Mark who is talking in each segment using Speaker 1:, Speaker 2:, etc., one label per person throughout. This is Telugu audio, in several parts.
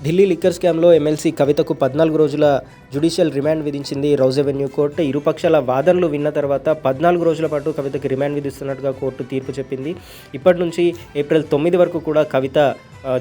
Speaker 1: ఢిల్లీ లిక్కర్ స్కామ్లో ఎమ్మెల్సీ కవితకు 14 రోజుల జ్యుడిషియల్ రిమాండ్ విధించింది రౌజ్ అవెన్యూ కోర్టు. ఇరుపక్షాల వాదనలు విన్న తర్వాత 14 రోజుల పాటు కవితకి రిమాండ్ విధిస్తున్నట్టుగా కోర్టు తీర్పు చెప్పింది. ఇప్పటి నుంచి ఏప్రిల్ 9 వరకు కూడా కవిత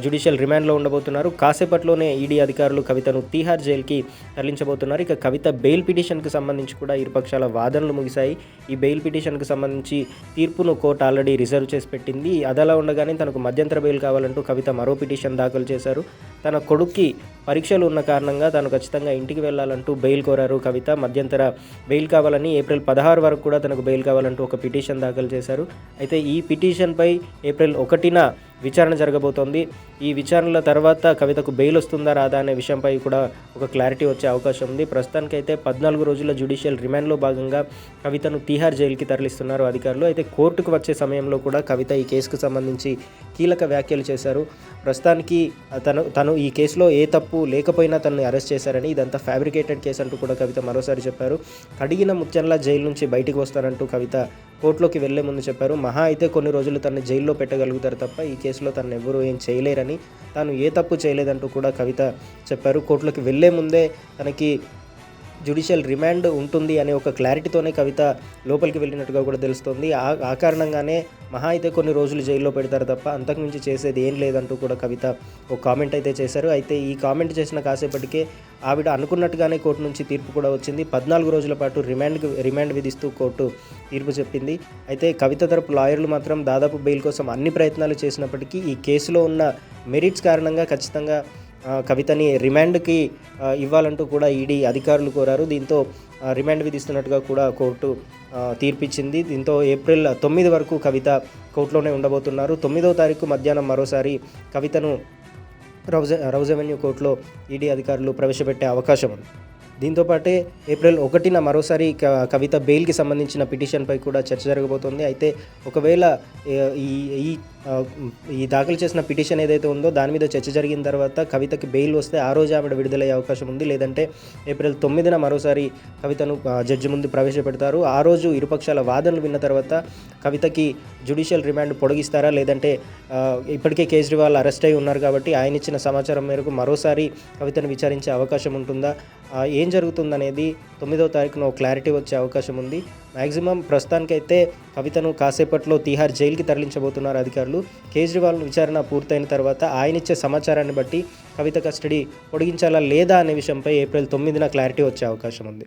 Speaker 1: జ్యుడిషియల్ రిమాండ్లో ఉండబోతున్నారు. కాసేపట్లోనే ఈడీ అధికారులు కవితను తీహార్ జైలుకి తరలించబోతున్నారు. ఇక కవిత బెయిల్ పిటిషన్కి సంబంధించి కూడా ఇరుపక్షాల వాదనలు ముగిశాయి. ఈ బెయిల్ పిటిషన్కి సంబంధించి తీర్పును కోర్టు ఆల్రెడీ రిజర్వ్ చేసి పెట్టింది. అదలా ఉండగానే తనకు మధ్యంతర బెయిల్ కావాలంటూ కవిత మరో పిటిషన్ దాఖలు చేశారు. తన కొడుక్కి పరీక్షలు ఉన్న కారణంగా తాను ఖచ్చితంగా ఇంటికి వెళ్ళాలంటూ బెయిల్ కోరారు కవిత. మధ్యంతర బెయిల్ కావాలని ఏప్రిల్ 16 వరకు కూడా తనకు బెయిల్ కావాలంటూ ఒక పిటిషన్ దాఖలు చేశారు. అయితే ఈ పిటిషన్పై ఏప్రిల్ 1న విచారణ జరగబోతోంది. ఈ విచారణల తర్వాత కవితకు బెయిల్ వస్తుందా రాదా అనే విషయంపై కూడా ఒక క్లారిటీ వచ్చే అవకాశం ఉంది. ప్రస్తుతానికైతే 14 రోజుల జ్యుడిషియల్ రిమాండ్లో భాగంగా కవితను తీహార్ జైలుకి తరలిస్తున్నారు అధికారులు. అయితే కోర్టుకు వచ్చే సమయంలో కూడా కవిత ఈ కేసుకు సంబంధించి కీలక వ్యాఖ్యలు చేశారు. ప్రస్తుతానికి తను ఈ కేసులో ఏ తప్పు లేకపోయినా తనని అరెస్ట్ చేశారని, ఇదంతా ఫ్యాబ్రికేటెడ్ కేసు అంటూ కూడా కవిత మరోసారి చెప్పారు. కడిగిన ముత్యంలా జైలు నుంచి బయటికి వస్తారంటూ కవిత కోర్టులోకి వెళ్లే ముందు చెప్పారు. మహా అయితే కొన్ని రోజులు తనని జైల్లో పెట్టగలుగుతారు తప్ప ఈ కేసులో తనను ఎవరూ ఏం చేయలేరని, తాను ఏ తప్పు చేయలేదంటూ కూడా కవిత చెప్పారు. కోర్టులోకి వెళ్లే ముందే తనకి జ్యుడిషియల్ రిమాండ్ ఉంటుంది అనే ఒక క్లారిటీతోనే కవిత లోపలికి వెళ్ళినట్టుగా కూడా తెలుస్తోంది. ఆ కారణంగానే మహా అయితే కొన్ని రోజులు జైల్లో పెడతారు తప్ప అంతకుమించి చేసేది ఏం లేదంటూ కూడా కవిత ఒక కామెంట్ అయితే చేశారు. అయితే ఈ కామెంట్ చేసిన కాసేపటికే ఆవిడ అనుకున్నట్టుగానే కోర్టు నుంచి తీర్పు కూడా వచ్చింది. 14 రోజుల పాటు రిమాండ్ విధిస్తూ కోర్టు తీర్పు చెప్పింది. అయితే కవిత తరపు లాయర్లు మాత్రం దాదాపు బెయిల్ కోసం అన్ని ప్రయత్నాలు చేసినప్పటికీ ఈ కేసులో ఉన్న మెరిట్స్ కారణంగా ఖచ్చితంగా కవితని రిమాండ్కి ఇవ్వాలంటూ కూడా ఈడీ అధికారులు కోరారు. దీంతో రిమాండ్ విధిస్తున్నట్టుగా కూడా కోర్టు తీర్పిచ్చింది. దీంతో ఏప్రిల్ 9 వరకు కవిత కోర్టులోనే ఉండబోతున్నారు. 9వ తారీఖు మధ్యాహ్నం మరోసారి కవితను రౌజ్ అవెన్యూ కోర్టులో ఈడీ అధికారులు ప్రవేశపెట్టే అవకాశం ఉంది. దీంతోపాటే ఏప్రిల్ 1న మరోసారి కవిత బెయిల్కి సంబంధించిన పిటిషన్పై కూడా చర్చ జరగబోతోంది. అయితే ఒకవేళ ఈ దాఖలు చేసిన పిటిషన్ ఏదైతే ఉందో దాని మీద చర్చ జరిగిన తర్వాత కవితకి బెయిల్ వస్తే ఆ రోజు ఆవిడ విడుదలయ్యే అవకాశం ఉంది. లేదంటే ఏప్రిల్ 9న మరోసారి కవితను జడ్జి ముందు ప్రవేశపెడతారు. ఆ రోజు ఇరుపక్షాల వాదనలు విన్న తర్వాత కవితకి జ్యుడిషియల్ రిమాండ్ పొడిగిస్తారా, లేదంటే ఇప్పటికే కేజ్రీవాల్ అరెస్ట్ అయి ఉన్నారు కాబట్టి ఆయన ఇచ్చిన సమాచారం మేరకు మరోసారి కవితను విచారించే అవకాశం ఉంటుందా, ఏం జరుగుతుందనేది 9వ తారీఖున క్లారిటీ వచ్చే అవకాశం ఉంది. మ్యాక్సిమం ప్రస్తుతానికైతే కవితను కాసేపట్లో తీహార్ జైలుకి తరలించబోతున్నారు అధికారులు. కేజ్రీవాల్ విచారణ పూర్తయిన తర్వాత ఆయన ఇచ్చే సమాచారాన్ని బట్టి కవిత కస్టడీ పొడిగించాలా లేదా అనే విషయంపై ఏప్రిల్ 9న క్లారిటీ వచ్చే అవకాశం ఉంది.